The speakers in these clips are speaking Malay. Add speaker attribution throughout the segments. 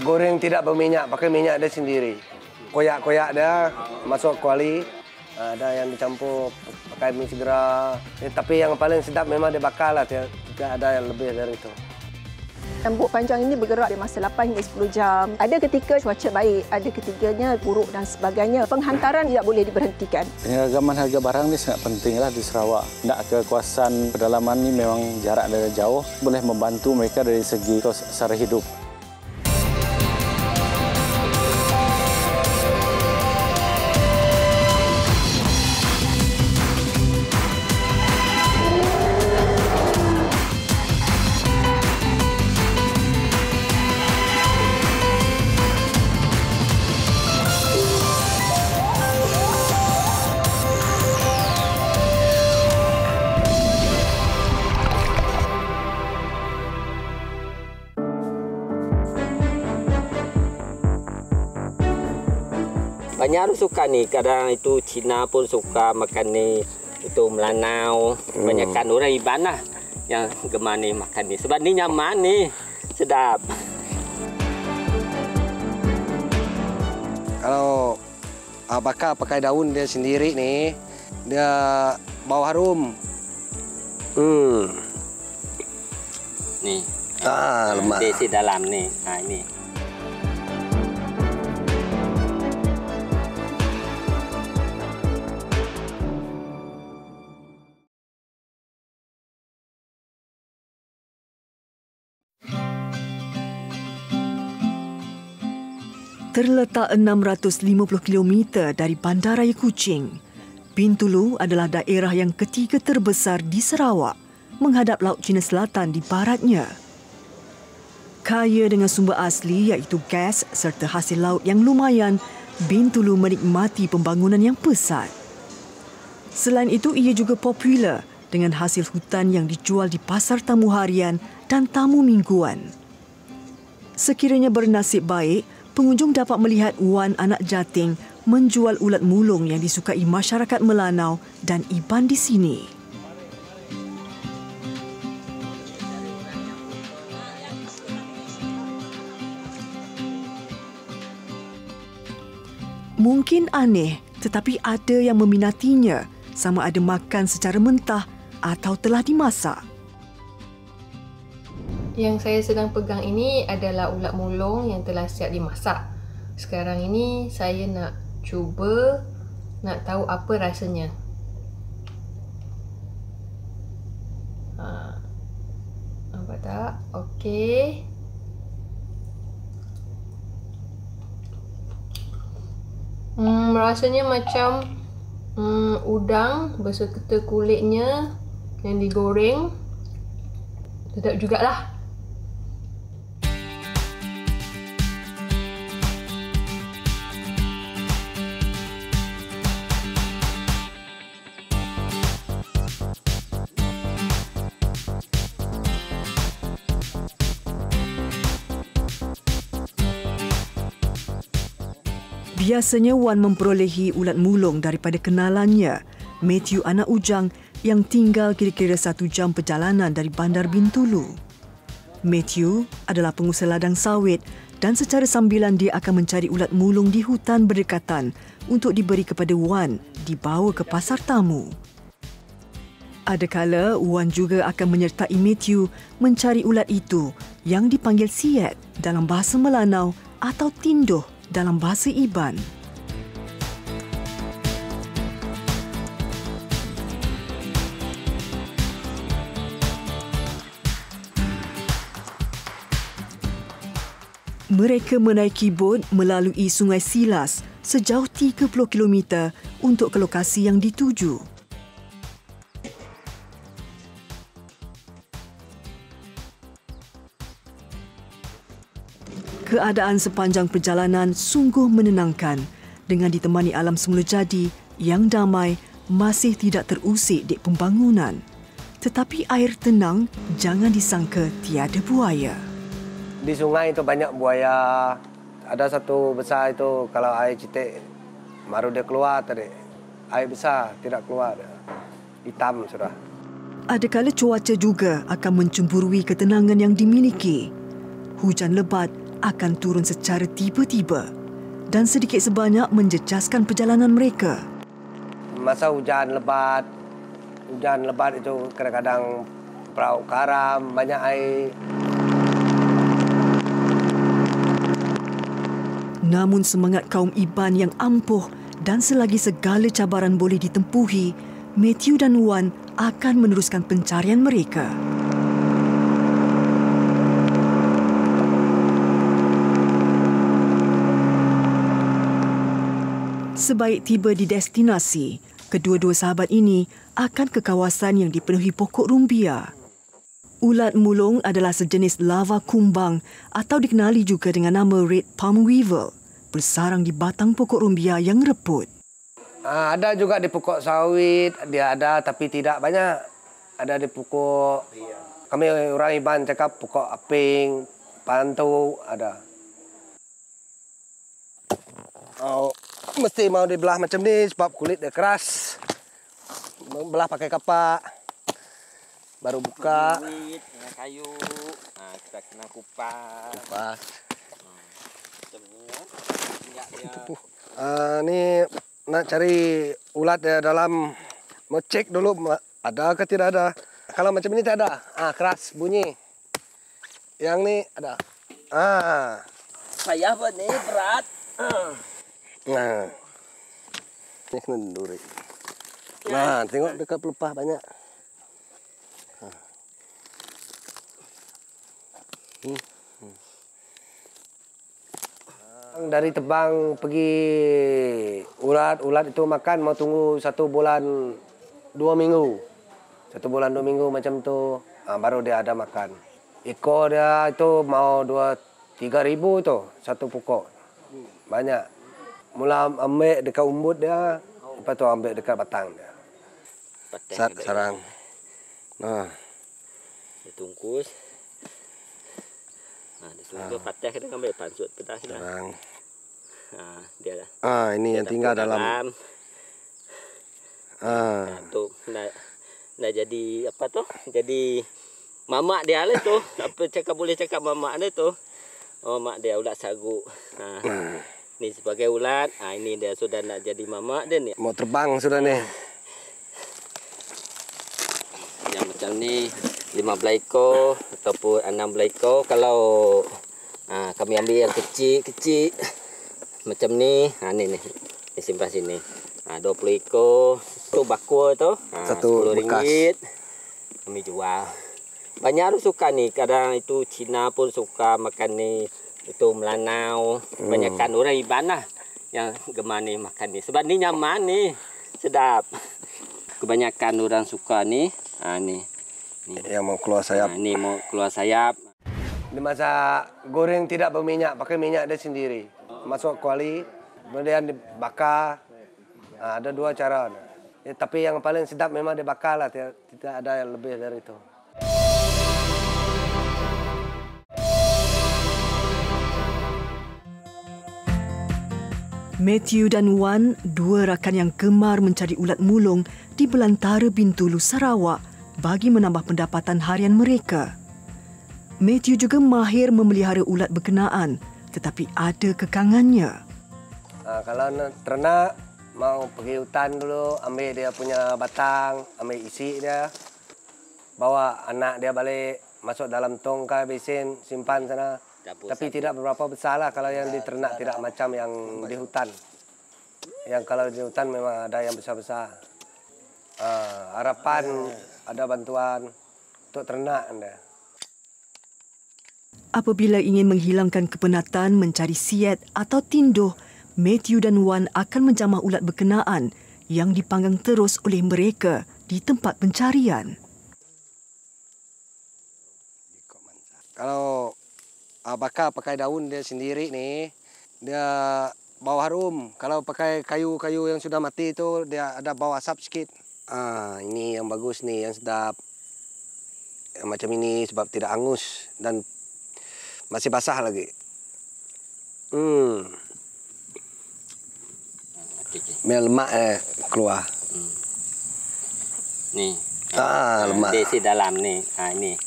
Speaker 1: goreng tidak berminyak, pakai minyak dia sendiri. Koyak-koyak dia, masuk kuali. Ada yang dicampur pakai minyak segera. Tapi yang paling sedap memang dia bakar lah. Tidak ada yang lebih dari itu.
Speaker 2: Rambut panjang ini bergerak di masa 8 hingga 10 jam. Ada ketika cuaca baik, ada ketiganya buruk dan sebagainya. Penghantaran tidak boleh diberhentikan.
Speaker 3: Penyeragaman harga barang ini sangat pentinglah di Sarawak. Nak ke kawasan pedalaman ini memang jarak dari jauh. Boleh membantu mereka dari segi sara hidup.
Speaker 4: Banyak orang suka ni, kadang itu Cina pun suka makan ni, itu Melanau. Kebanyakan orang Iban lah yang gemar ni makan ni. Sebab ni nyaman ni, sedap.
Speaker 1: Kalau bakar pakai daun dia sendiri ni, dia bau harum.
Speaker 4: Ni.
Speaker 1: Lemak.
Speaker 4: Di dalam ni. Ini.
Speaker 5: Terletak 650 km dari Bandaraya Kuching, Bintulu adalah daerah yang ketiga terbesar di Sarawak, menghadap Laut Cina Selatan di baratnya. Kaya dengan sumber asli iaitu gas serta hasil laut yang lumayan, Bintulu menikmati pembangunan yang pesat. Selain itu, ia juga popular dengan hasil hutan yang dijual di pasar tamu harian dan tamu mingguan. Sekiranya bernasib baik, pengunjung dapat melihat Wan anak jating menjual ulat mulung yang disukai masyarakat Melanau dan Iban di sini. Mungkin aneh, tetapi ada yang meminatinya, sama ada makan secara mentah atau telah dimasak.
Speaker 6: Yang saya sedang pegang ini adalah ulat mulung yang telah siap dimasak. Sekarang ini saya nak cuba, nak tahu apa rasanya. Nampak tak? Okey. Rasanya macam udang beserta kulitnya yang digoreng. Sedap jugalah.
Speaker 5: Biasanya Wan memperolehi ulat mulung daripada kenalannya, Matthew anak Ujang yang tinggal kira-kira 1 jam perjalanan dari Bandar Bintulu. Matthew adalah pengusaha ladang sawit dan secara sambilan dia akan mencari ulat mulung di hutan berdekatan untuk diberi kepada Wan dibawa ke pasar tamu. Adakala Wan juga akan menyertai Matthew mencari ulat itu yang dipanggil siet dalam bahasa Melanau atau tindoh dalam bahasa Iban. Mereka menaiki bot melalui Sungai Silas sejauh 30 km untuk ke lokasi yang dituju. Keadaan sepanjang perjalanan sungguh menenangkan dengan ditemani alam semula jadi yang damai, masih tidak terusik di pembangunan. Tetapi air tenang, jangan disangka tiada buaya.
Speaker 1: Di sungai itu banyak buaya. Ada satu besar itu kalau air cetek baru dia keluar tadi. Air besar tidak keluar. Hitam sudah.
Speaker 5: Adakala cuaca juga akan mencemburui ketenangan yang dimiliki. Hujan lebat akan turun secara tiba-tiba dan sedikit sebanyak menjejaskan perjalanan mereka.
Speaker 1: Masa hujan lebat itu kadang-kadang perahu karam, banyak air.
Speaker 5: Namun semangat kaum Iban yang ampuh dan selagi segala cabaran boleh ditempuhi, Matthew dan Wan akan meneruskan pencarian mereka. Sebaik tiba di destinasi, kedua-dua sahabat ini akan ke kawasan yang dipenuhi pokok rumbia. Ulat mulung adalah sejenis lava kumbang atau dikenali juga dengan nama red palm weevil, bersarang di batang pokok rumbia yang reput.
Speaker 1: Ada juga di pokok sawit, dia ada tapi tidak banyak. Ada di pokok, kami orang Iban cakap pokok aping, pantu, ada. Mesti mau dibelah macam ni sebab kulit dia keras. Belah pakai kapak. Baru buka.
Speaker 4: Kulit dengan kayu. Kita kena kupas. Macam ni ya. Minyak dia.
Speaker 1: Ni nak cari ulat dia dalam. Mau cek dulu ada ke tidak ada. Kalau macam ini tak ada. Keras bunyi. Yang ni ada.
Speaker 4: Payah buat ni berat.
Speaker 1: Nah, ini kena duri. Nah, tengok dekat pelepah banyak. Dari tebang pergi ulat itu makan mau tunggu 1 bulan 2 minggu. 1 bulan 2 minggu macam tu, baru dia ada makan. Ekor dia itu mau 2-3 ribu tu satu pokok. Banyak. Mula ambil dekat umbut dia, lepas tu ambil dekat batang dia. Sarang. Nah.
Speaker 4: Ditungkus. Ditungkus patah kita ambil pansut pedas dah.
Speaker 1: Sarang.
Speaker 4: Dia dah.
Speaker 1: Ini yang tinggal dalam.
Speaker 4: Tu nak jadi apa tu? Jadi mamak dia lah tu. Apa cakap boleh cakap mamak dia tu. Mak dia ulat saguk. Ni sebagai ulat, ini dia sudah nak jadi mamak dia ni.
Speaker 1: Mau terbang sudah ni.
Speaker 4: Yang macam ni 15 ekor ataupun 16 ekor. Kalau kami ambil yang kecil-kecil macam ni, ni simpan sini. 20 ekor. Tu bakul tu,
Speaker 1: satu
Speaker 4: RM10 kami jual. Banyak orang suka ni, kadang itu Cina pun suka makan ni. Itu melanau, kebanyakan orang Iban lah yang gemar ni makan ni. Sebab ni nyaman ni, sedap. Kebanyakan orang suka ni, ni.
Speaker 1: Yang mau keluar sayap.
Speaker 4: Ni mau keluar sayap.
Speaker 1: Dimasak goreng tidak berminyak, pakai minyak dia sendiri. Masuk kuali, kemudian dibakar. Ada 2 cara. Tapi yang paling sedap memang dibakar lah, tidak ada yang lebih dari itu.
Speaker 5: Matthew dan Wan, 2 rakan yang gemar mencari ulat mulung di belantara Bintulu, Sarawak bagi menambah pendapatan harian mereka. Matthew juga mahir memelihara ulat berkenaan, tetapi ada kekangannya.
Speaker 1: Kalau ternak, mau pergi hutan dulu, ambil dia punya batang, ambil isi dia, bawa anak dia balik, masuk dalam tongkai besin, simpan sana. Tapi tidak berapa besar lah kalau yang di ternak, tidak macam yang di hutan. Yang kalau di hutan memang ada yang besar-besar. Harapan ada bantuan untuk ternak anda.
Speaker 5: Apabila ingin menghilangkan kepenatan mencari siat atau tinduh, Matthew dan Wan akan menjamah ulat berkenaan yang dipanggang terus oleh mereka di tempat pencarian.
Speaker 1: Kalau bakar pakai daun dia sendiri ni, dia bau harum. Kalau pakai kayu-kayu yang sudah mati itu, dia ada bau asap sikit. Ini yang bagus ni, yang sedap. Yang macam ini sebab tidak angus dan masih basah lagi. Lemak keluar.
Speaker 4: Ni.
Speaker 1: Lemak.
Speaker 4: Di dalam ni. Ni.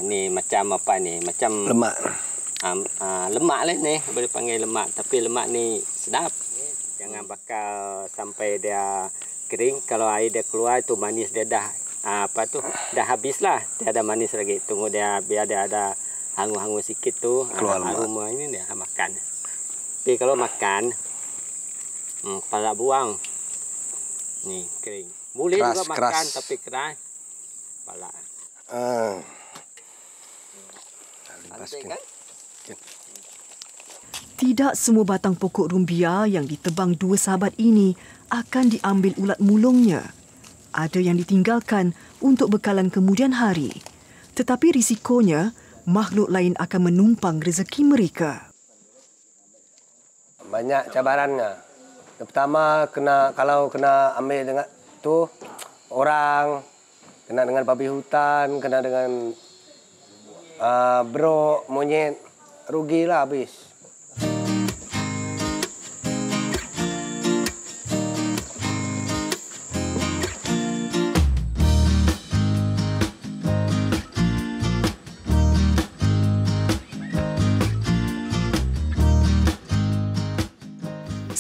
Speaker 4: Ni macam apa ni? Macam
Speaker 1: lemak.
Speaker 4: lemak lah ni, boleh panggil lemak. Tapi lemak ni sedap. Jangan bakar sampai dia kering. Kalau air dia keluar itu manis dia dah dah habis lah. Dia ada manis lagi. Tunggu dia biar dia ada hangus-hangus sikit tu.
Speaker 1: Keluar
Speaker 4: aroma ini dia makan. Tapi kalau makan kepala buang. Ni kering. Boleh
Speaker 1: Keras,
Speaker 4: juga makan
Speaker 1: keras.
Speaker 4: tapi keras. Kepala. Cantik kan?
Speaker 5: Tidak semua batang pokok rumbia yang ditebang dua sahabat ini akan diambil ulat mulungnya. Ada yang ditinggalkan untuk bekalan kemudian hari. Tetapi risikonya, makhluk lain akan menumpang rezeki mereka.
Speaker 1: Banyak cabarannya. Yang pertama, kalau kena ambil dengan tu orang, kena dengan babi hutan, kena dengan beruk, monyet, rugilah habis.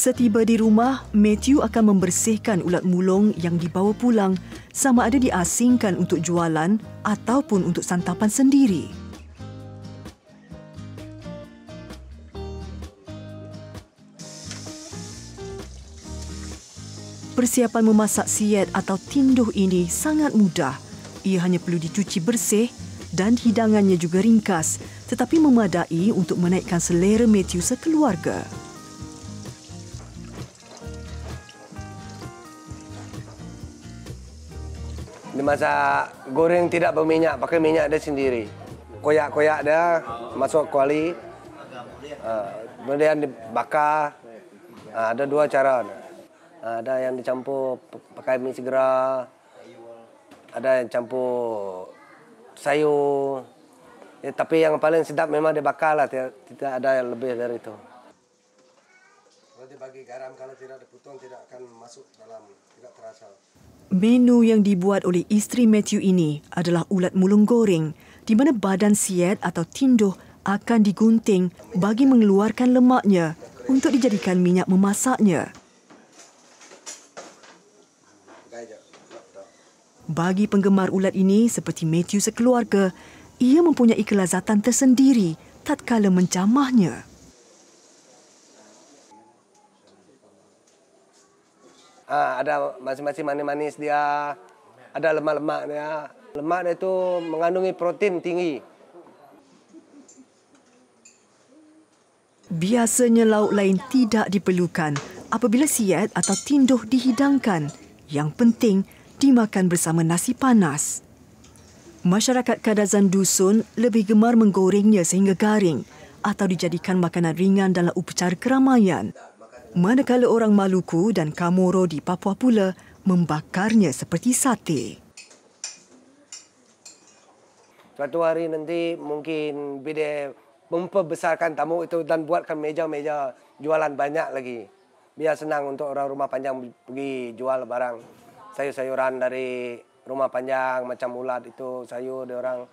Speaker 5: Setiba di rumah, Matthew akan membersihkan ulat mulung yang dibawa pulang sama ada diasingkan untuk jualan ataupun untuk santapan sendiri. Persiapan memasak siet atau tinduh ini sangat mudah. Ia hanya perlu dicuci bersih dan hidangannya juga ringkas tetapi memadai untuk menaikkan selera Matthew sekeluarga.
Speaker 1: Dia masak goreng tidak berminyak, pakai minyak dia sendiri. Koyak-koyak dia, masuk kuali. Kemudian dibakar. Ada dua cara. Ada yang dicampur pakai minyak segera. Ada yang campur sayur. Ya, tapi yang paling sedap memang dibakar lah. Tidak ada yang lebih dari itu. Kalau dibagi garam, kalau tidak dipotong, tidak akan masuk dalam, tidak terasa.
Speaker 5: Menu yang dibuat oleh isteri Matthew ini adalah ulat mulung goreng di mana badan siet atau tinduh akan digunting bagi mengeluarkan lemaknya untuk dijadikan minyak memasaknya. Bagi penggemar ulat ini seperti Matthew sekeluarga, ia mempunyai kelazatan tersendiri tatkala mencamahnya.
Speaker 1: Ada masing-masing manis-manis dia, ada lemak-lemak dia. Lemak dia itu mengandungi protein tinggi.
Speaker 5: Biasanya lauk lain tidak diperlukan apabila siet atau tinduh dihidangkan. Yang penting dimakan bersama nasi panas. Masyarakat Kadazan Dusun lebih gemar menggorengnya sehingga garing atau dijadikan makanan ringan dalam upacara keramaian. Manakala orang Maluku dan Kamoro di Papua pula membakarnya seperti sate.
Speaker 1: Suatu hari nanti mungkin bila memperbesarkan tamu itu dan buatkan meja-meja jualan banyak lagi. Biar senang untuk orang rumah panjang pergi jual barang. Sayur-sayuran dari rumah panjang macam ulat itu sayur dia orang.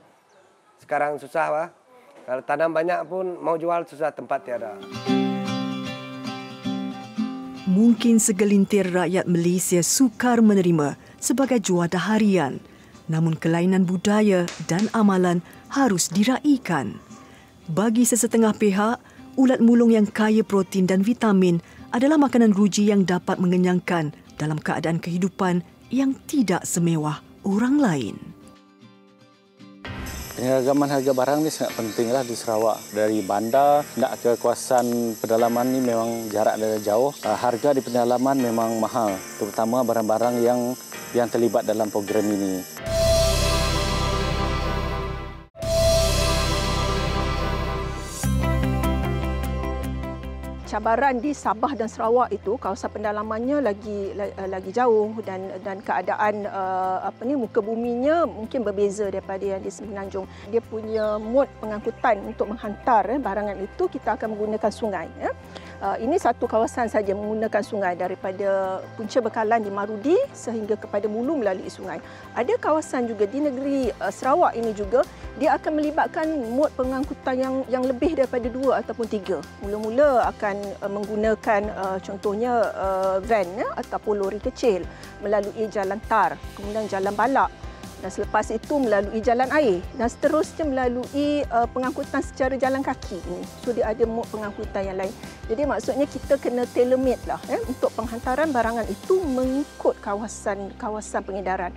Speaker 1: Sekarang susah lah. Kalau tanam banyak pun mau jual susah, tempat tiada.
Speaker 5: Mungkin segelintir rakyat Malaysia sukar menerima sebagai juadah harian. Namun kelainan budaya dan amalan harus diraikan. Bagi sesetengah pihak, ulat mulung yang kaya protein dan vitamin adalah makanan ruji yang dapat mengenyangkan dalam keadaan kehidupan yang tidak semewah orang lain.
Speaker 3: Penyeragaman harga barang ni sangat pentinglah di Sarawak. Dari bandar nak ke kawasan pedalaman ni memang jarak dia jauh. Harga di pedalaman memang mahal, terutama barang-barang yang terlibat dalam program ini.
Speaker 2: Cabaran di Sabah dan Sarawak itu kawasan pendalamannya lagi jauh dan keadaan muka buminya mungkin berbeza daripada yang di Semenanjung. Dia punya mod pengangkutan untuk menghantar barangan itu kita akan menggunakan sungai. Ini satu kawasan saja menggunakan sungai daripada punca Bekalan di Marudi sehingga kepada Mulu melalui sungai. Ada kawasan juga di negeri Sarawak ini juga, dia akan melibatkan mod pengangkutan yang lebih daripada 2 ataupun 3. Mula-mula akan menggunakan contohnya van ataupun lori kecil melalui jalan tar, kemudian jalan balak. Dan selepas itu melalui jalan air dan seterusnya melalui pengangkutan secara jalan kaki ini. So dia ada mod pengangkutan yang lain. Jadi maksudnya kita kena tailor-made lah untuk penghantaran barangan itu mengikut kawasan pengedaran.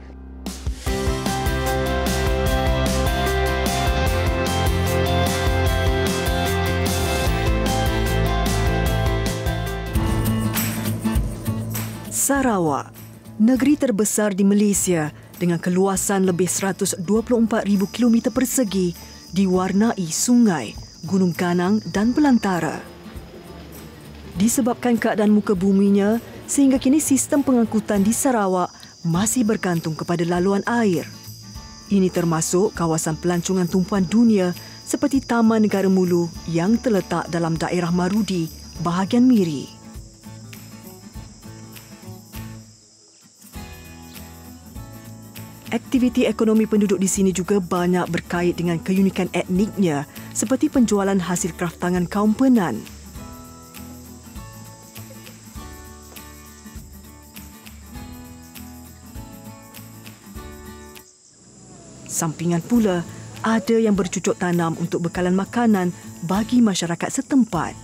Speaker 5: Sarawak, negeri terbesar di Malaysia dengan keluasan lebih 124,000 km persegi, diwarnai sungai, gunung ganang dan belantara. Disebabkan keadaan muka buminya, sehingga kini sistem pengangkutan di Sarawak masih bergantung kepada laluan air. Ini termasuk kawasan pelancongan tumpuan dunia seperti Taman Negara Mulu yang terletak dalam daerah Marudi, bahagian Miri. Aktiviti ekonomi penduduk di sini juga banyak berkait dengan keunikan etniknya seperti penjualan hasil kraftangan kaum Penan. Sampingan pula, ada yang bercucuk tanam untuk bekalan makanan bagi masyarakat setempat.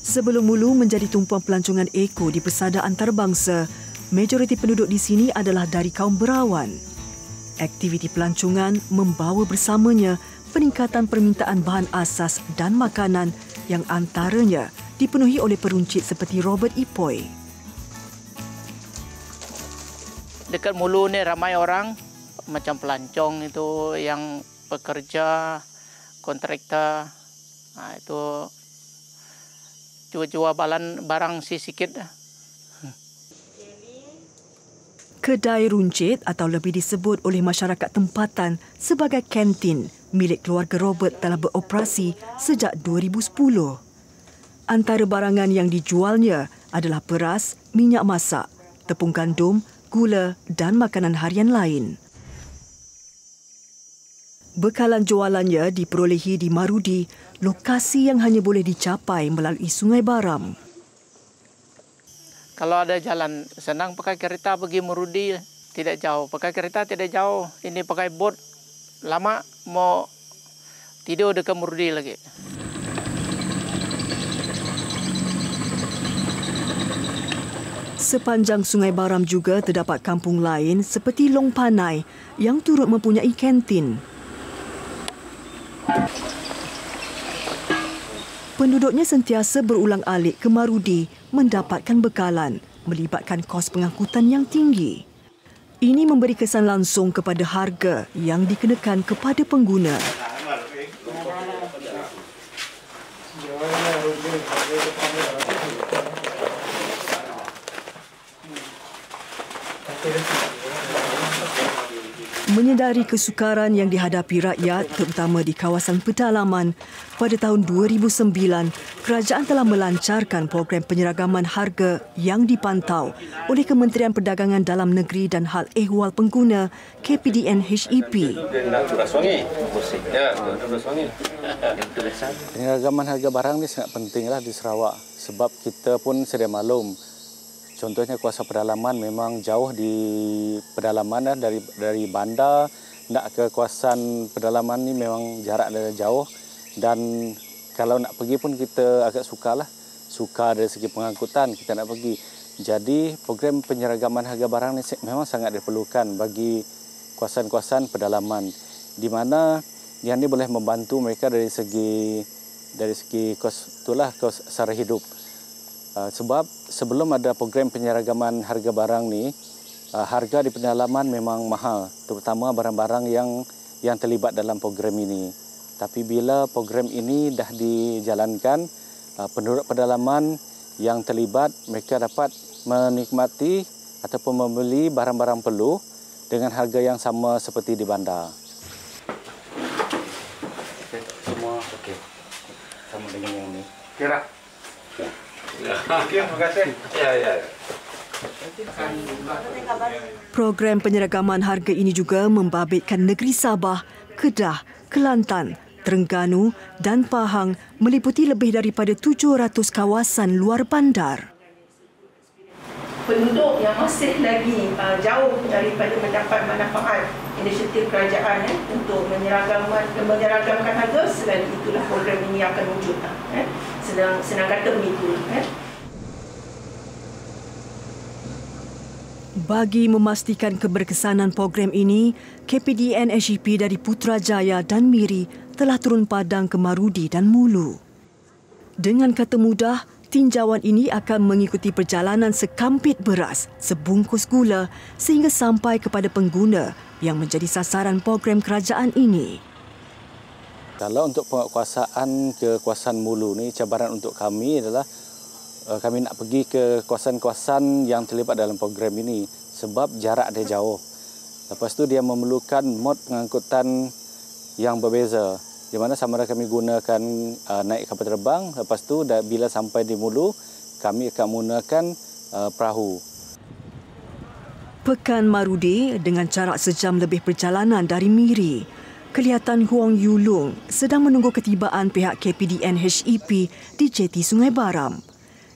Speaker 5: Sebelum Mulu menjadi tumpuan pelancongan eko di persada antarabangsa, majoriti penduduk di sini adalah dari kaum Berawan. Aktiviti pelancongan membawa bersamanya peningkatan permintaan bahan asas dan makanan yang antaranya dipenuhi oleh peruncit seperti Robert Ipoy.
Speaker 7: Dekat Mulu ni ramai orang macam pelancong itu yang pekerja, kontraktor, itu jual barang sikit.
Speaker 5: Kedai runcit atau lebih disebut oleh masyarakat tempatan sebagai kantin milik keluarga Robert telah beroperasi sejak 2010. Antara barangan yang dijualnya adalah beras, minyak masak, tepung gandum, gula dan makanan harian lain. Bekalan jualannya diperolehi di Marudi, lokasi yang hanya boleh dicapai melalui Sungai Baram.
Speaker 7: Kalau ada jalan senang pakai kereta pergi Marudi, tidak jauh. Pakai kereta tidak jauh. Ini pakai bot lama mau tidur dekat Marudi lagi.
Speaker 5: Sepanjang Sungai Baram juga terdapat kampung lain seperti Long Panai yang turut mempunyai kantin. Penduduknya sentiasa berulang-alik ke Marudi mendapatkan bekalan melibatkan kos pengangkutan yang tinggi. Ini memberi kesan langsung kepada harga yang dikenakan kepada pengguna. Menyedari kesukaran yang dihadapi rakyat terutama di kawasan pedalaman, pada tahun 2009, kerajaan telah melancarkan program penyeragaman harga yang dipantau oleh Kementerian Perdagangan Dalam Negeri dan Hal Ehwal Pengguna KPDN HEP.
Speaker 3: Penyeragaman harga barang ni sangat pentinglah di Sarawak sebab kita pun sedia maklum. Contohnya kuasa pedalaman memang jauh di pedalaman dari bandar nak ke kawasan pedalaman ni memang jarak dia jauh dan kalau nak pergi pun kita agak suka dari segi pengangkutan kita nak pergi. Jadi program penyeragaman harga barang ni memang sangat diperlukan bagi kawasan-kawasan pedalaman di mana yang ni boleh membantu mereka dari segi kos sara hidup. Sebab sebelum ada program penyeragaman harga barang ni, harga di pedalaman memang mahal, terutama barang-barang yang terlibat dalam program ini. Tapi bila program ini dah dijalankan, penduduk pedalaman yang terlibat mereka dapat menikmati ataupun membeli barang-barang perlu dengan harga yang sama seperti di bandar. Okay, semua okey. Sama dengan yang ni. Kira. Okey, terima kasih. Ya.
Speaker 5: Program penyeragaman harga ini juga membabitkan negeri Sabah, Kedah, Kelantan, Terengganu dan Pahang meliputi lebih daripada 700 kawasan luar bandar.
Speaker 2: Penduduk yang masih lagi jauh daripada mendapat manfaat inisiatif kerajaan untuk menyeragamkan harga, selagi itulah program ini akan wujud. Senang kata begitu.
Speaker 5: Bagi memastikan keberkesanan program ini, KPDN HEP dari Putrajaya dan Miri telah turun padang ke Marudi dan Mulu. Dengan kata mudah, tinjauan ini akan mengikuti perjalanan sekampit beras, sebungkus gula sehingga sampai kepada pengguna yang menjadi sasaran program kerajaan ini.
Speaker 3: Kalau untuk penguasaan ke kawasan Mulu ni, cabaran untuk kami adalah kami nak pergi ke kawasan-kawasan yang terlibat dalam program ini sebab jarak dia jauh. Lepas tu dia memerlukan mod pengangkutan yang berbeza. Di mana sama ada kami gunakan naik kapal terbang, lepas tu bila sampai di Mulu, kami akan menggunakan perahu.
Speaker 5: Pekan Marudi dengan jarak sejam lebih perjalanan dari Miri. Kelihatan Huang Yulung sedang menunggu ketibaan pihak KPDN HEP di jeti Sungai Baram.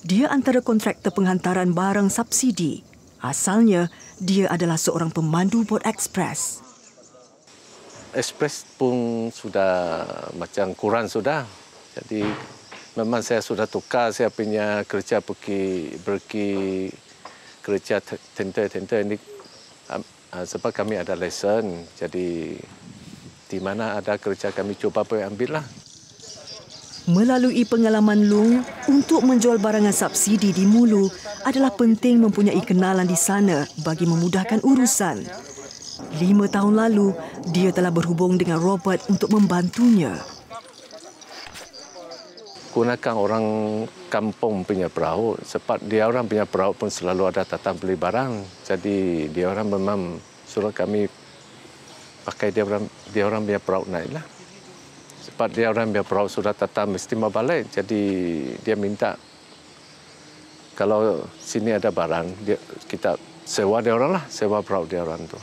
Speaker 5: Dia antara kontraktor penghantaran barang subsidi. Asalnya, dia adalah seorang pemandu bot ekspres.
Speaker 8: Ekspres pun sudah macam kurang sudah. Jadi memang saya sudah tukar saya punya kerja pergi kerja tenter ini sebab kami ada lesen. Jadi di mana ada kerja kami cuba ambil lah.
Speaker 5: Melalui pengalaman Lung, untuk menjual barangan subsidi di Mulu adalah penting mempunyai kenalan di sana bagi memudahkan urusan. 5 tahun lalu, dia telah berhubung dengan Robert untuk membantunya.
Speaker 8: Gunakan orang kampung punya perahu sebab dia orang punya perahu pun selalu ada datang beli barang. Jadi dia orang memang suruh kami pakai dia orang punya perahu naik lah. Sebab dia orang biar perahu sudah datang mesti mau balik. Jadi dia minta kalau sini ada barang, kita sewa dia orang lah, sewa perahu dia orang tu.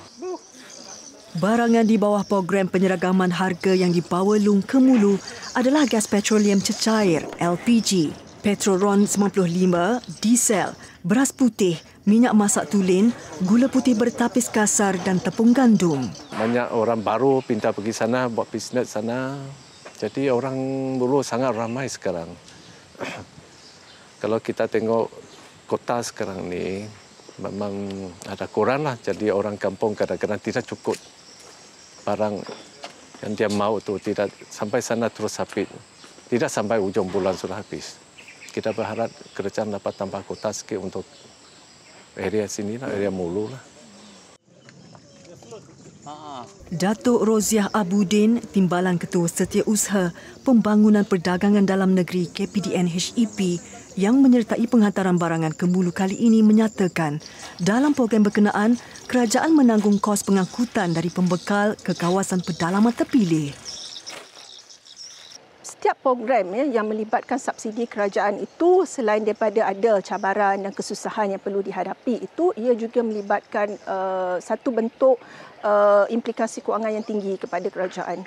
Speaker 5: Barangan di bawah program penyeragaman harga yang dibawa Lung ke Mulu adalah gas petroleum cecair, LPG, petrol RON 95, diesel, beras putih, minyak masak tulen, gula putih bertapis kasar dan tepung gandum.
Speaker 8: Banyak orang baru pintar pergi sana, buat bisnes sana. Jadi orang Mulu sangat ramai sekarang. Kalau kita tengok kota sekarang ni, memang ada kurang lah. Jadi orang kampung kadang-kadang tidak cukup barang yang dia mahu tu, tidak sampai sana terus habis. Tidak sampai ujung bulan sudah habis. Kita berharap kerajaan dapat tambah kota sikit untuk area sini lah, area Mulu lah.
Speaker 5: Datuk Roziah Abudin, Timbalan Ketua Setiausaha Pembangunan Perdagangan Dalam Negeri KPDN HEP yang menyertai penghantaran barangan ke Mulu kali ini menyatakan dalam program berkenaan, kerajaan menanggung kos pengangkutan dari pembekal ke kawasan pedalaman terpilih.
Speaker 2: Setiap program yang melibatkan subsidi kerajaan itu, selain daripada ada cabaran dan kesusahan yang perlu dihadapi itu, ia juga melibatkan satu bentuk implikasi kewangan yang tinggi kepada kerajaan.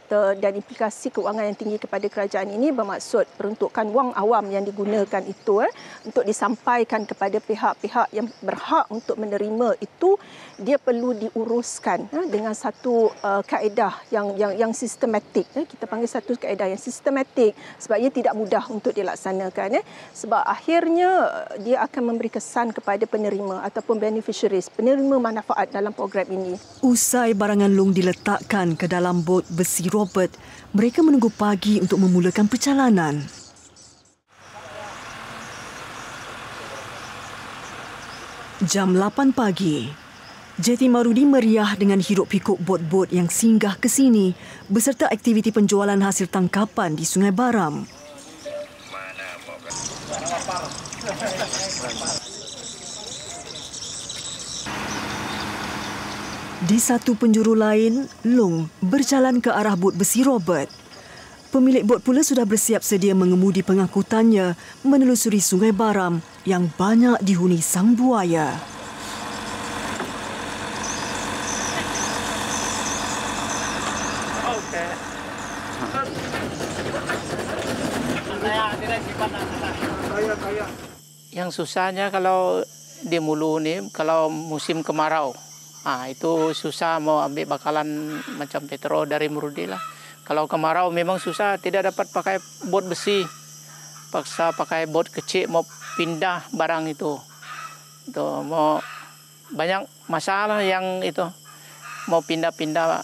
Speaker 2: Dan implikasi kewangan yang tinggi kepada kerajaan ini bermaksud peruntukan wang awam yang digunakan itu untuk disampaikan kepada pihak-pihak yang berhak untuk menerima itu, dia perlu diuruskan dengan satu kaedah yang sistematik. Kita panggil satu kaedah yang sistematik sebab ia tidak mudah untuk dilaksanakan. Sebab akhirnya dia akan memberi kesan kepada penerima ataupun beneficiaries, penerima manfaat dalam program ini.
Speaker 5: Usai barangan Lung diletakkan ke dalam bot besi Robert, mereka menunggu pagi untuk memulakan perjalanan. Jam 8 pagi, jeti Marudi meriah dengan hiruk-pikuk bot-bot yang singgah ke sini beserta aktiviti penjualan hasil tangkapan di Sungai Baram. Di satu penjuru lain, Long berjalan ke arah bot besi Robert. Pemilik bot pula sudah bersiap sedia mengemudi pengangkutannya menelusuri Sungai Baram yang banyak dihuni sang buaya.
Speaker 7: Yang susahnya kalau di Mulu ni, kalau musim kemarau, itu susah mau ambil bakalan macam Petro dari Merudi lah. Kalau kemarau memang susah, tidak dapat pakai bot besi, paksa pakai bot kecil mau pindah barang itu. Mau banyak masalah yang itu mau pindah-pindah.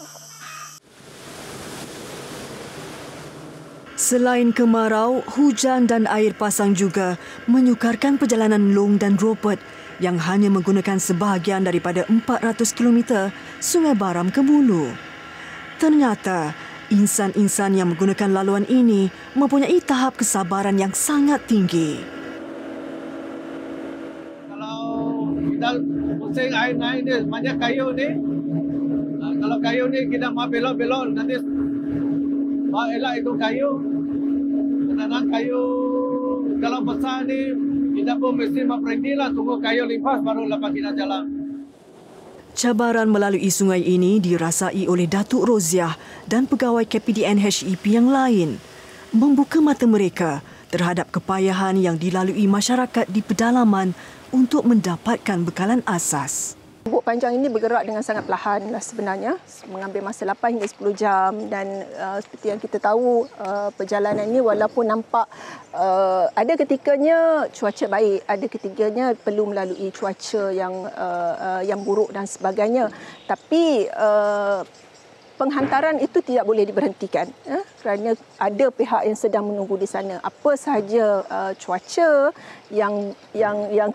Speaker 5: Selain kemarau, hujan dan air pasang juga menyukarkan perjalanan Long dan Robert yang hanya menggunakan sebahagian daripada 400 km Sungai Baram ke Mulu. Ternyata, insan-insan yang menggunakan laluan ini mempunyai tahap kesabaran yang sangat tinggi.
Speaker 9: Kalau kita pusing air naik ni, banyak kayu ni. Kalau kayu ni kita mau belok-belok, nanti elak itu kayu. Kadang-kadang kayu kalau besar ni, kita pun mesti berhenti lah, tunggu kayu lipas baru lepas kita jalan.
Speaker 5: Cabaran melalui sungai ini dirasai oleh Datuk Roziah dan pegawai KPDN HEP yang lain, membuka mata mereka terhadap kepayahan yang dilalui masyarakat di pedalaman untuk mendapatkan bekalan asas.
Speaker 2: Bot panjang ini bergerak dengan sangat perlahan sebenarnya, mengambil masa 8 hingga 10 jam dan seperti yang kita tahu perjalanan ini walaupun nampak ada ketikanya cuaca baik, ada ketikanya perlu melalui cuaca yang buruk dan sebagainya, tapi penghantaran itu tidak boleh diberhentikan kerana ada pihak yang sedang menunggu di sana. Apa sahaja cuaca yang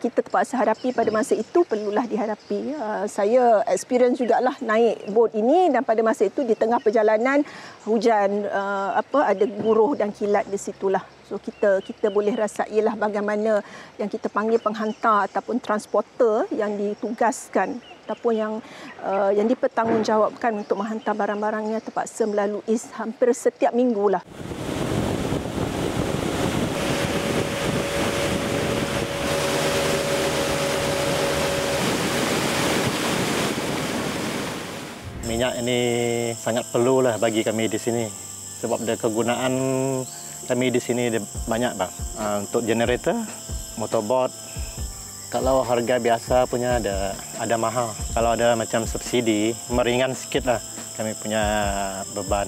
Speaker 2: kita terpaksa hadapi pada masa itu perlulah dihadapi. Saya experience jugalah naik bot ini dan pada masa itu di tengah perjalanan hujan ada guruh dan kilat di situlah. So kita boleh rasailah bagaimana yang kita panggil penghantar ataupun transporter yang ditugaskan ataupun yang dipertanggungjawabkan untuk menghantar barang-barangnya terpaksa melalui hampir setiap minggu lah.
Speaker 10: Minyak ini sangat perlulah bagi kami di sini sebab ada kegunaan kami di sini banyak bang. Untuk generator, motorbot. Kalau harga biasa punya ada mahal. Kalau ada macam subsidi, meringan sikitlah kami punya beban.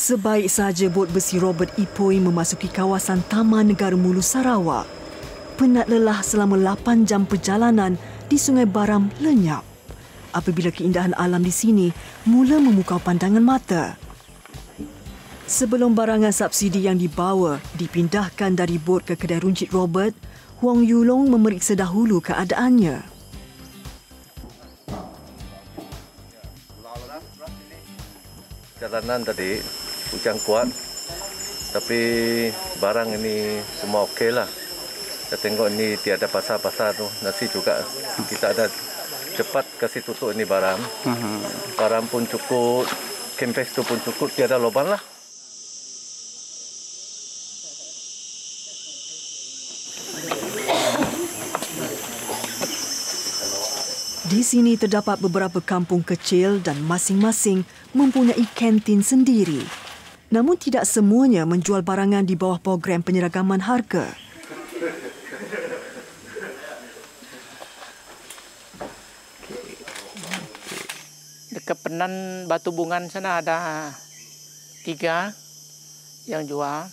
Speaker 5: Sebaik sahaja bot besi Robert Ipoi memasuki kawasan Taman Negara Mulu Sarawak, penat lelah selama 8 jam perjalanan di Sungai Baram lenyap apabila keindahan alam di sini mula memukau pandangan mata. Sebelum barangan subsidi yang dibawa dipindahkan dari bot ke kedai runcit Robert, Huang Yulong memeriksa dahulu keadaannya.
Speaker 8: Jalanan tadi hujan kuat, tapi barang ini semua okeylah. Saya tengok ini tiada pasar-pasar tu, nasi juga kita ada cepat kasih tutup ini barang. Barang pun cukup, kempes tu pun cukup, tiada lubang lah.
Speaker 5: Di sini terdapat beberapa kampung kecil dan masing-masing mempunyai kantin sendiri. Namun tidak semuanya menjual barangan di bawah program penyeragaman harga.
Speaker 7: Dekat Penan Batu Bungan sana ada 3 yang jual.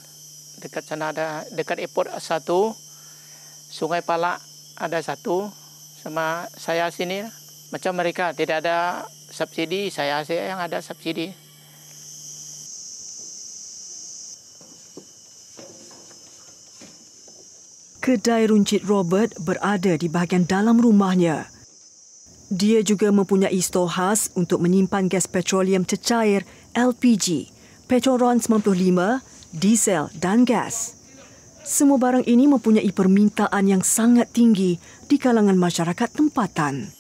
Speaker 7: Dekat sana ada, dekat airport 1, Sungai Palak ada 1, sama saya sini. Macam mereka tidak ada subsidi, saya yang ada subsidi.
Speaker 5: Kedai runcit Robert berada di bahagian dalam rumahnya. Dia juga mempunyai stor khas untuk menyimpan gas petroleum cecair LPG, petrol RON 95, diesel dan gas. Semua barang ini mempunyai permintaan yang sangat tinggi di kalangan masyarakat tempatan.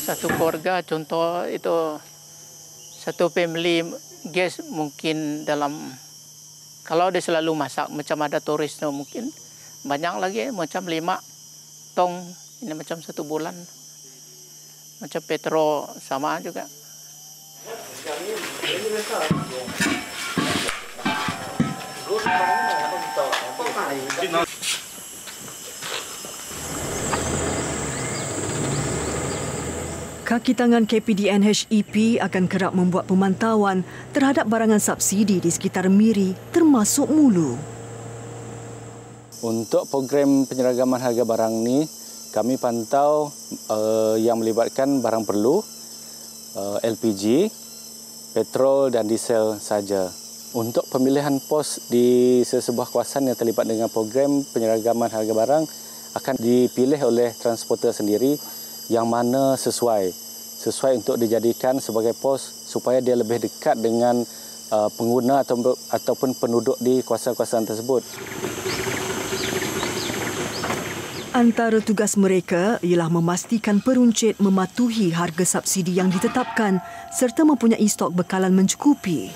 Speaker 7: Satu keluarga contoh itu satu family gas mungkin dalam kalau dia selalu masak macam ada turis mungkin banyak lagi macam 5 tong ini macam 1 bulan. Macam petrol sama juga.
Speaker 5: Kaki tangan KPDN-HEP akan kerap membuat pemantauan terhadap barangan subsidi di sekitar Miri termasuk Mulu.
Speaker 3: Untuk program penyeragaman harga barang ni, kami pantau yang melibatkan barang perlu, LPG, petrol dan diesel saja. Untuk pemilihan pos di sesebuah kawasan yang terlibat dengan program penyeragaman harga barang akan dipilih oleh transporter sendiri yang mana sesuai untuk dijadikan sebagai pos supaya dia lebih dekat dengan pengguna ataupun penduduk di kawasan-kawasan tersebut.
Speaker 5: Antara tugas mereka ialah memastikan peruncit mematuhi harga subsidi yang ditetapkan serta mempunyai stok bekalan mencukupi.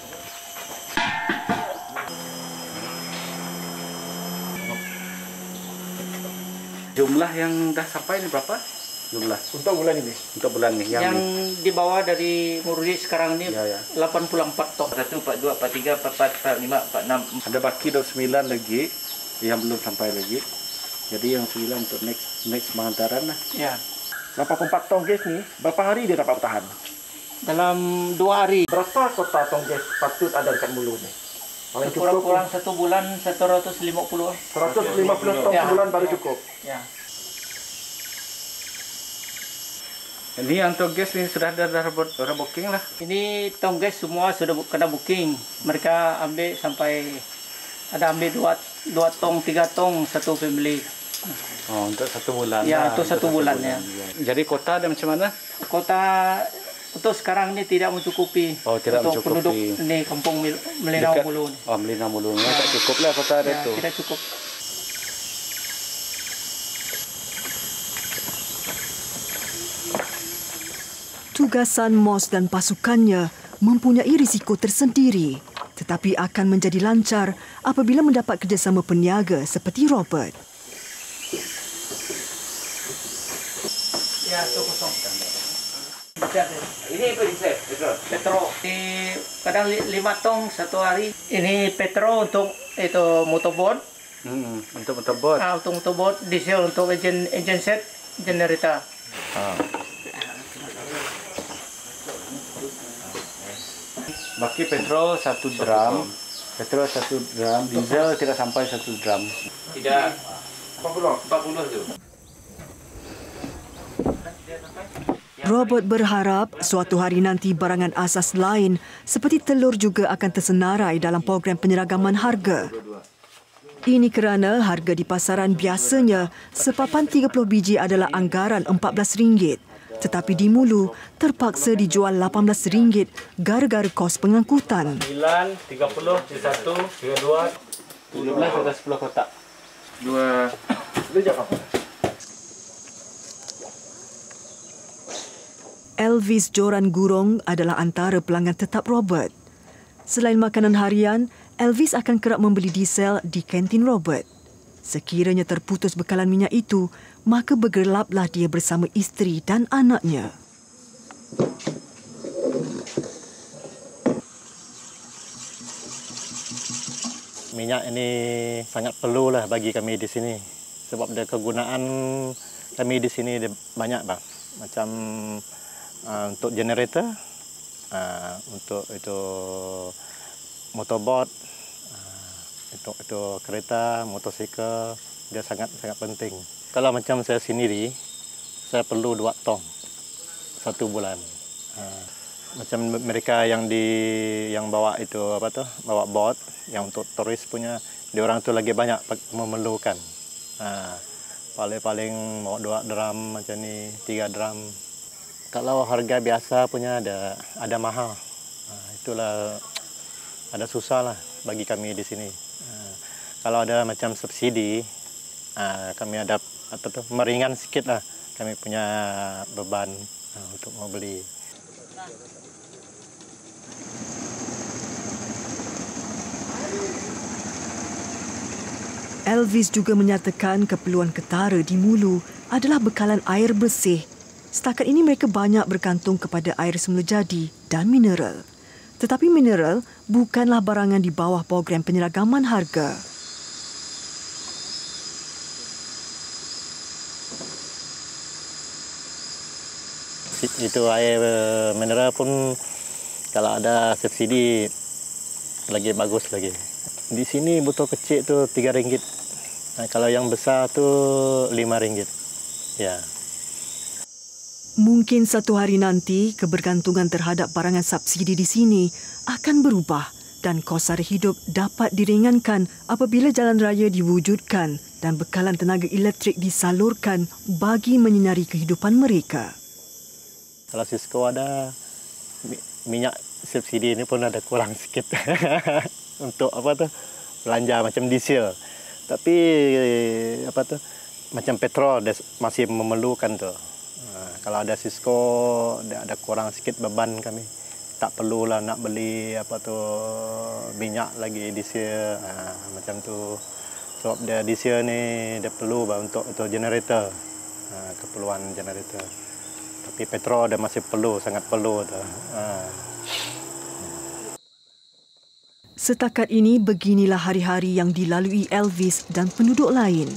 Speaker 3: Jumlah yang dah sampai ni berapa? Jumlah
Speaker 9: Untuk bulan ini?
Speaker 3: untuk bulan ni
Speaker 7: Yang dibawa dari Murudi sekarang ni 84 tong.
Speaker 3: 1, 42, 43, 44, 45, 46. Ada baki 29 lagi yang belum sampai lagi. Jadi yang 9 untuk next penghantaran lah.
Speaker 7: Ya.
Speaker 9: 84 tong gas ni, berapa hari dia dapat bertahan?
Speaker 7: Dalam 2 hari.
Speaker 9: Berapa kota tong gas patut ada dekat Mulu ni? Paling cukup
Speaker 7: Kurang 1 bulan 150.
Speaker 9: 150 tong sebulan baru cukup.
Speaker 7: Ya.
Speaker 3: Ini untuk gas ni sudah ada booking lah.
Speaker 7: Ini tong gas semua sudah kena booking. Mereka ambil sampai ada ambil 2 tong, 3 tong satu family.
Speaker 3: Oh, untuk 1 bulan.
Speaker 7: Ya,
Speaker 3: lah.
Speaker 7: untuk 1 bulan ya.
Speaker 3: Jadi kota ada macam mana?
Speaker 7: Kota untuk sekarang ni tidak mencukupi.
Speaker 3: Oh, tidak
Speaker 7: untuk
Speaker 3: mencukupi.
Speaker 7: Penduduk ni kampung Melinau Mulu ni.
Speaker 3: Oh, Melinau Mulu ni tak cukup lah kota ada tu.
Speaker 7: Tidak cukup.
Speaker 5: Tugasan MOS dan pasukannya mempunyai risiko tersendiri tetapi akan menjadi lancar apabila mendapat kerjasama peniaga seperti Robert.
Speaker 7: Ya, itu kosong.
Speaker 4: Ini apa diesel?
Speaker 7: Petrol. Kadang 5 tong satu hari. Ini petrol untuk itu motorboat.
Speaker 3: Untuk motorboat.
Speaker 7: Untuk motorboat, diesel untuk engine set, generator.
Speaker 3: Baki petrol 1 drum. Petrol 1 drum, diesel tidak sampai 1 drum.
Speaker 4: Tidak 40 tu.
Speaker 5: Robert berharap suatu hari nanti barangan asas lain seperti telur juga akan tersenarai dalam program penyeragaman harga. Ini kerana harga di pasaran biasanya sepapan 30 biji adalah anggaran RM14. Tetapi di Mulu terpaksa dijual RM18 gara-gara kos pengangkutan.
Speaker 3: 9, 30, 1, 32, 17 atau 10 kotak. 2.
Speaker 5: Elvis Joran Gurong adalah antara pelanggan tetap Robert. Selain makanan harian, Elvis akan kerap membeli diesel di kantin Robert. Sekiranya terputus bekalan minyak itu, maka bergelaplah dia bersama isteri dan anaknya.
Speaker 10: Minyak ini sangat perlulah bagi kami di sini. Sebab dia kegunaan kami di sini dia banyak bang. Macam untuk generator, untuk itu motorboat, itu kereta, motosikal, dia sangat penting. Kalau macam saya sendiri, saya perlu 2 tong 1 bulan. Macam mereka yang bawa itu bawa boat, yang untuk turis punya, diorang tu lagi banyak memerlukan. Paling-paling mau 2 drum macam ni, 3 drum. Kalau harga biasa punya ada mahal. Itulah ada susah lah bagi kami di sini. Kalau ada macam subsidi, kami ada meringan sikit lah kami punya beban untuk mau beli.
Speaker 5: Elvis juga menyatakan keperluan ketara di Mulu adalah bekalan air bersih. Setakat ini mereka banyak bergantung kepada air semula jadi dan mineral. Tetapi mineral bukanlah barangan di bawah program penyeragaman harga.
Speaker 10: Itu air mineral pun kalau ada subsidi lagi bagus lagi. Di sini botol kecil tu RM3. Kalau yang besar tu RM5. Ya.
Speaker 5: Mungkin satu hari nanti kebergantungan terhadap barangan subsidi di sini akan berubah dan kos sara hidup dapat diringankan apabila jalan raya diwujudkan dan bekalan tenaga elektrik disalurkan bagi menyinari kehidupan mereka.
Speaker 10: Kalau Cisco ada minyak subsidi ini pun ada kurang sikit untuk belanja macam diesel. Tapi macam petrol masih memerlukan tu. Kalau ada Cisco ada kurang sikit beban kami. Tak perlulah nak beli minyak lagi diesel macam tu. Sebab diesel ni dia perlu untuk generator. Keperluan generator. Tapi petrol dia masih perlu, sangat perlu tu.
Speaker 5: Setakat ini beginilah hari-hari yang dilalui Elvis dan penduduk lain.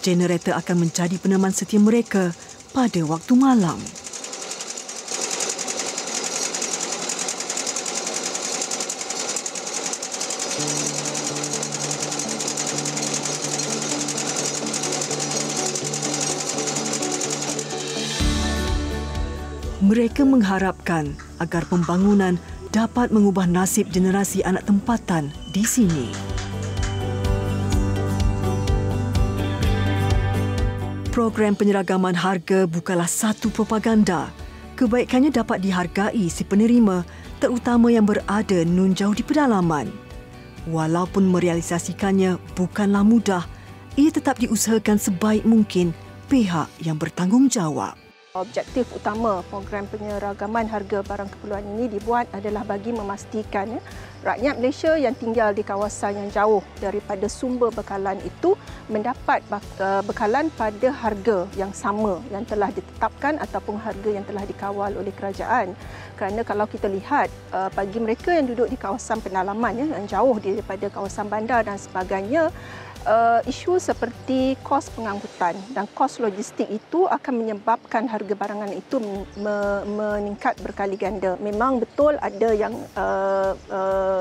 Speaker 5: Generator akan menjadi peneman setia mereka pada waktu malam. Mereka mengharapkan agar pembangunan dapat mengubah nasib generasi anak tempatan di sini. Program penyeragaman harga bukanlah satu propaganda. Kebaikannya dapat dihargai si penerima, terutama yang berada nun jauh di pedalaman. Walaupun merealisasikannya bukanlah mudah, ia tetap diusahakan sebaik mungkin pihak yang bertanggungjawab.
Speaker 2: Objektif utama program penyeragaman harga barang keperluan ini dibuat adalah bagi memastikan rakyat Malaysia yang tinggal di kawasan yang jauh daripada sumber bekalan itu mendapat bekalan pada harga yang sama yang telah ditetapkan ataupun harga yang telah dikawal oleh kerajaan. Kerana kalau kita lihat bagi mereka yang duduk di kawasan pedalaman yang jauh daripada kawasan bandar dan sebagainya, isu seperti kos pengangkutan dan kos logistik itu akan menyebabkan harga barangan itu meningkat berkali ganda. Memang betul ada yang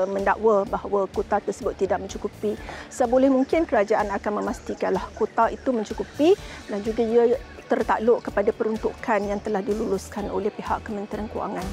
Speaker 2: mendakwa bahawa kuota tersebut tidak mencukupi. Seboleh mungkin kerajaan akan memastikanlah kuota itu mencukupi dan juga ia tertakluk kepada peruntukan yang telah diluluskan oleh pihak Kementerian Kewangan.